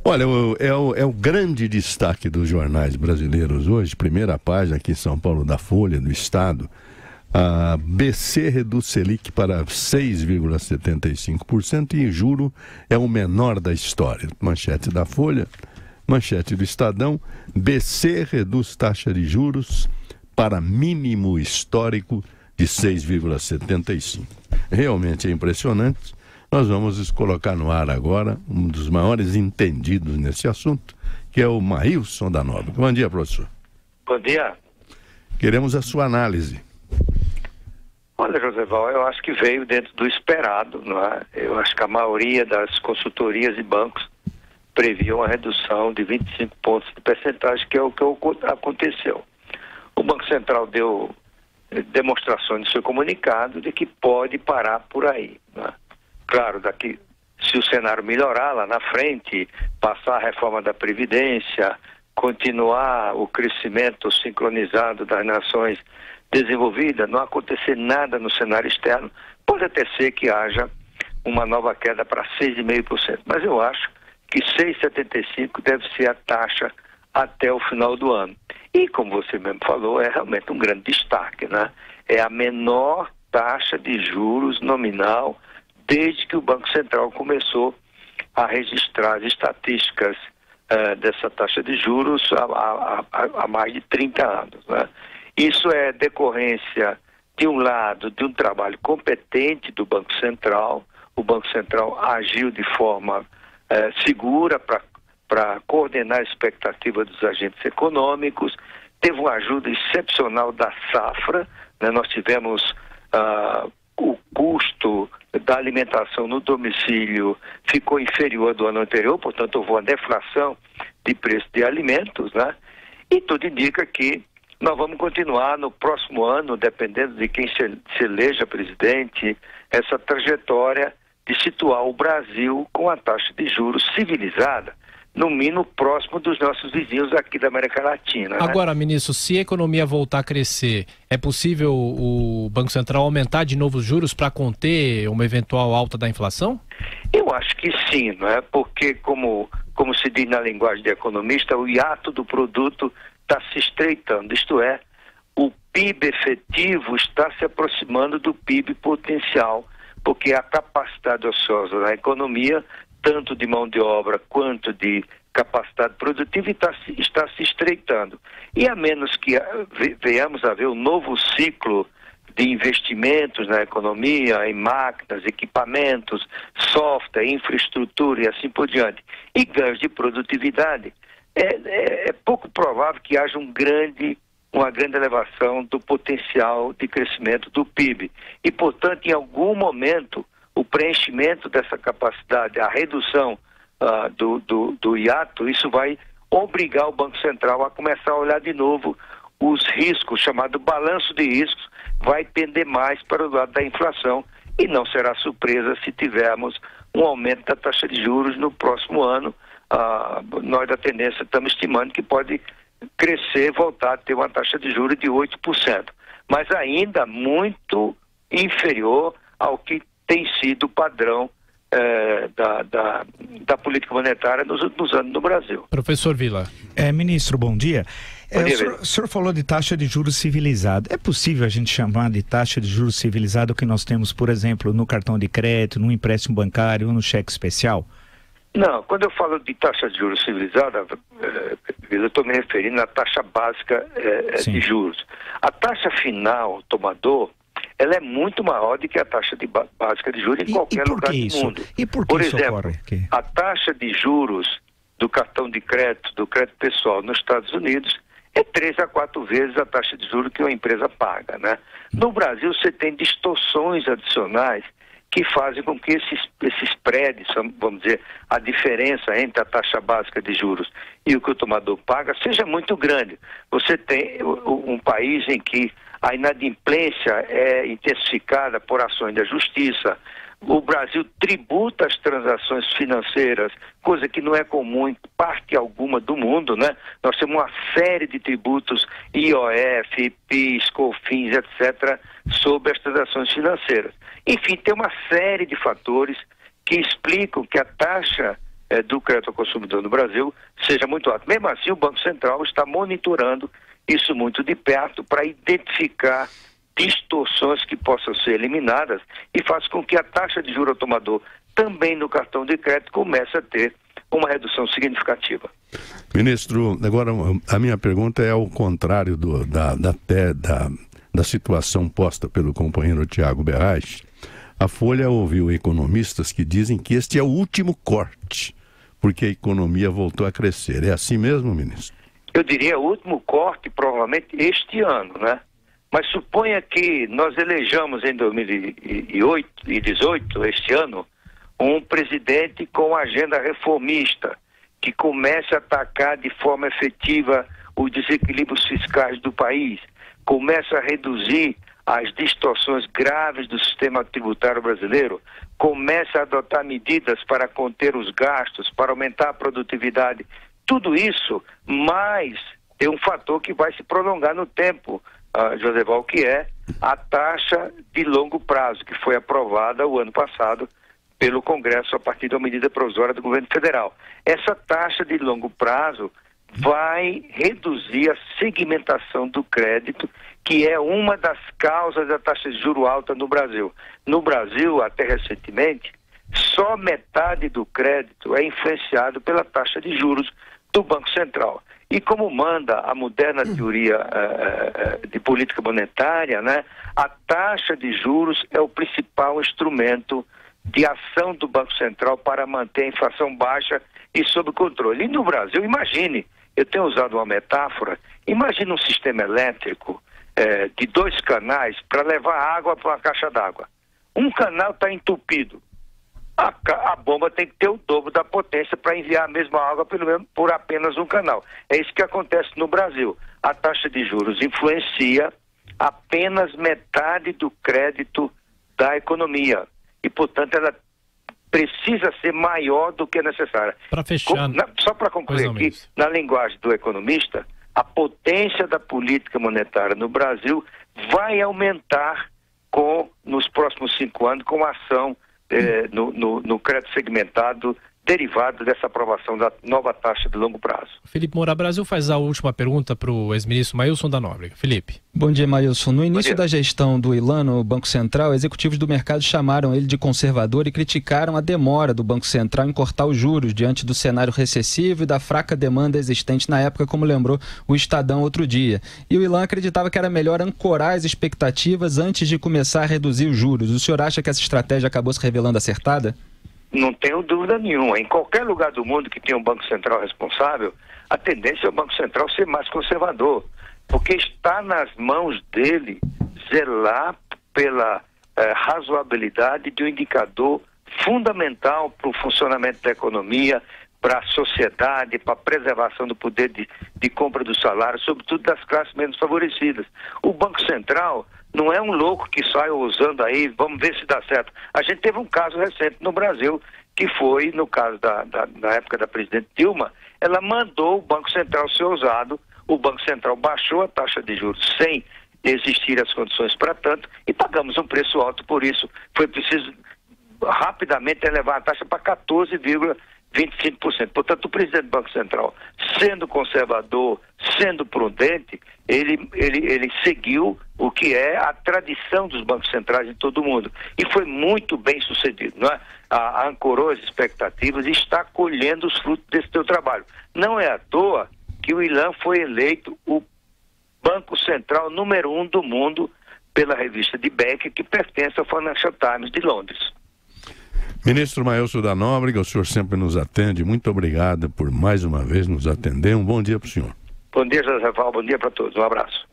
Olha, é o grande destaque dos jornais brasileiros hoje, primeira página aqui em São Paulo da Folha, do Estado. A BC reduz Selic para 6,75% e juro é o menor da história. Manchete da Folha, manchete do Estadão, BC reduz taxa de juros para mínimo histórico de 6,75%. Realmente é impressionante. Nós vamos colocar no ar agora um dos maiores entendidos nesse assunto, que é o Maílson da Nóbrega. Bom dia, professor. Bom dia. Queremos a sua análise. Olha, Joseval, eu acho que veio dentro do esperado, não é? Eu acho que a maioria das consultorias e bancos previam uma redução de 25 pontos de percentagem, que é o que aconteceu. O Banco Central deu demonstrações no seu comunicado de que pode parar por aí, não é? Claro, daqui, se o cenário melhorar lá na frente, passar a reforma da Previdência, continuar o crescimento sincronizado das nações desenvolvidas, não acontecer nada no cenário externo, pode até ser que haja uma nova queda para 6,5%. Mas eu acho que 6,75% deve ser a taxa até o final do ano. E, como você mesmo falou, é realmente um grande destaque, né? É a menor taxa de juros nominal desde que o Banco Central começou a registrar as estatísticas dessa taxa de juros há mais de 30 anos, né? Isso é decorrência, de um lado, de um trabalho competente do Banco Central. O Banco Central agiu de forma segura para coordenar a expectativa dos agentes econômicos, teve uma ajuda excepcional da safra, né? Nós tivemos o custo da alimentação no domicílio ficou inferior do ano anterior, portanto houve uma deflação de preço de alimentos, né? E tudo indica que nós vamos continuar no próximo ano, dependendo de quem se eleja presidente, essa trajetória de situar o Brasil com a taxa de juros civilizada, no mínimo próximo dos nossos vizinhos aqui da América Latina. Agora, ministro, se a economia voltar a crescer, é possível o Banco Central aumentar de novo os juros para conter uma eventual alta da inflação? Eu acho que sim, não é? Porque, como se diz na linguagem de economista, o hiato do produto está se estreitando, isto é, o PIB efetivo está se aproximando do PIB potencial, porque a capacidade ociosa da economia, tanto de mão de obra quanto de capacidade produtiva, está se estreitando. E a menos que venhamos a ver um novo ciclo de investimentos na economia, em máquinas, equipamentos, software, infraestrutura e assim por diante, e ganhos de produtividade, é pouco provável que haja uma grande elevação do potencial de crescimento do PIB. E, portanto, em algum momento, o preenchimento dessa capacidade, a redução do hiato, isso vai obrigar o Banco Central a começar a olhar de novo os riscos, chamado balanço de riscos, vai pender mais para o lado da inflação e não será surpresa se tivermos um aumento da taxa de juros no próximo ano. Nós da tendência estamos estimando que pode crescer, voltar a ter uma taxa de juros de 8%, mas ainda muito inferior ao que tem sido o padrão da política monetária nos últimos anos no Brasil. Professor Vila. Ministro, bom dia. Bom dia, o senhor falou de taxa de juros civilizada. É possível a gente chamar de taxa de juros civilizada o que nós temos, por exemplo, no cartão de crédito, no empréstimo bancário ou no cheque especial? Não, quando eu falo de taxa de juros civilizada, eu estou me referindo à taxa básica de juros. A taxa final, tomador, ela é muito maior do que a taxa básica de juros em qualquer lugar do mundo. E por que isso exemplo, ocorre? a taxa de juros do cartão de crédito, do crédito pessoal nos Estados Unidos, é 3 a 4 vezes a taxa de juros que uma empresa paga, né? No Brasil, você tem distorções adicionais que fazem com que esses prédios, vamos dizer, a diferença entre a taxa básica de juros e o que o tomador paga seja muito grande. Você tem um país em que a inadimplência é intensificada por ações da justiça. O Brasil tributa as transações financeiras, coisa que não é comum em parte alguma do mundo, né? Nós temos uma série de tributos, IOF, PIS, COFINS, etc., sobre as transações financeiras. Enfim, tem uma série de fatores que explicam que a taxa do crédito ao consumidor no Brasil seja muito alto. Mesmo assim, o Banco Central está monitorando isso muito de perto para identificar distorções que possam ser eliminadas e faz com que a taxa de juros ao tomador também no cartão de crédito comece a ter uma redução significativa. Ministro, agora a minha pergunta é ao contrário da situação posta pelo companheiro Tiago Berrais. A Folha ouviu economistas que dizem que este é o último corte, porque a economia voltou a crescer. É assim mesmo, ministro? Eu diria o último corte provavelmente este ano, né? Mas suponha que nós elejamos em 2018, este ano, um presidente com agenda reformista, que comece a atacar de forma efetiva os desequilíbrios fiscais do país, comece a reduzir as distorções graves do sistema tributário brasileiro, comece a adotar medidas para conter os gastos, para aumentar a produtividade. Tudo isso, mas tem um fator que vai se prolongar no tempo, Josival, que é a taxa de longo prazo, que foi aprovada o ano passado pelo Congresso a partir da medida provisória do governo federal. Essa taxa de longo prazo vai reduzir a segmentação do crédito, que é uma das causas da taxa de juros alta no Brasil. No Brasil, até recentemente, só metade do crédito é influenciado pela taxa de juros do Banco Central. E como manda a moderna teoria de política monetária, né, a taxa de juros é o principal instrumento de ação do Banco Central para manter a inflação baixa e sob controle. E no Brasil, imagine, eu tenho usado uma metáfora, imagine um sistema elétrico de 2 canais para levar água para uma caixa d'água. Um canal está entupido. A bomba tem que ter o dobro da potência para enviar a mesma água por apenas um canal. É isso que acontece no Brasil. A taxa de juros influencia apenas metade do crédito da economia. E, portanto, ela precisa ser maior do que necessária. Para fechar... Só para concluir aqui, na linguagem do economista, a potência da política monetária no Brasil vai aumentar nos próximos 5 anos com a ação no crédito segmentado derivado dessa aprovação da nova taxa de longo prazo. Felipe Moura, Brasil faz a última pergunta para o ex-ministro Mailson da Nóbrega. Felipe. Bom dia, Mailson. No início da gestão do Ilan no Banco Central, executivos do mercado chamaram ele de conservador e criticaram a demora do Banco Central em cortar os juros diante do cenário recessivo e da fraca demanda existente na época, como lembrou o Estadão outro dia. E o Ilan acreditava que era melhor ancorar as expectativas antes de começar a reduzir os juros. O senhor acha que essa estratégia acabou se revelando acertada? Não tenho dúvida nenhuma. Em qualquer lugar do mundo que tenha um Banco Central responsável, a tendência é o Banco Central ser mais conservador, porque está nas mãos dele zelar pela razoabilidade de um indicador fundamental para o funcionamento da economia, para a sociedade, para a preservação do poder de compra do salário, sobretudo das classes menos favorecidas. O Banco Central não é um louco que sai usando aí, vamos ver se dá certo. A gente teve um caso recente no Brasil, que foi, no caso na época da presidente Dilma, ela mandou o Banco Central ser usado, o Banco Central baixou a taxa de juros sem existir as condições para tanto e pagamos um preço alto por isso. Foi preciso rapidamente elevar a taxa para 14,25%. Portanto, o presidente do Banco Central, sendo conservador, sendo prudente, ele seguiu o que é a tradição dos bancos centrais em todo o mundo. E foi muito bem sucedido, não é? Ancorou as expectativas e está colhendo os frutos desse teu trabalho. Não é à toa que o Ilan foi eleito o Banco Central número 1 do mundo pela revista de Beck, que pertence ao Financial Times de Londres. Ministro Mailson da Nóbrega, o senhor sempre nos atende. Muito obrigado por mais uma vez nos atender. Um bom dia para o senhor. Bom dia, José Val. Bom dia para todos. Um abraço.